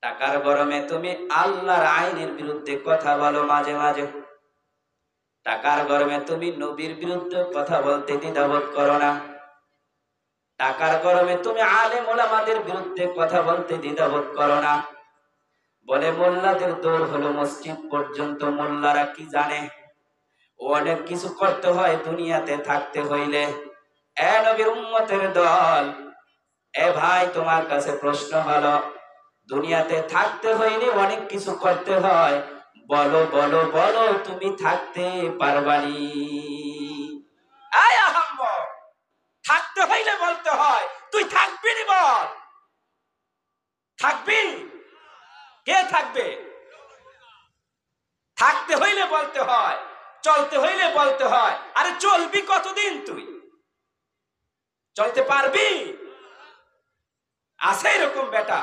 টাকার গরমে তুমি আল্লাহর আইনের বিরুদ্ধে কথা বলো মাঝে মাঝে। টাকার গরমে তুমি নবীর বিরুদ্ধে কথা বলতে দ্বিধাবোধ করো না। টাকার গরমে তুমি আলেম ওলামাদের বিরুদ্ধে কথা বলতে দ্বিধাবোধ করো না। বলে মোল্লাদের দৌড় হলো মসজিদ পর্যন্ত। মোল্লারা কি জানে? অনেক কিছু করতে হয় দুনিয়াতে থাকতে হইলে। এ নবীর উম্মতের দল, এ ভাই, তোমার কাছে প্রশ্ন হলো, দুনিয়াতে থাকতে হইলে অনেক কিছু করতে হয়, বলো বলো বলো, তুমি থাকতে পারবানি? থাকতে হইলে বলতে হয়, তুই থাকবি নি? বল, থাকবি? কে থাকবে? থাকতে হইলে বলতে হয়, চলতে হইলে বলতে হয়। আরে চলবি কতদিন? তুই চলতে পারবি? আছে এরকম বেটা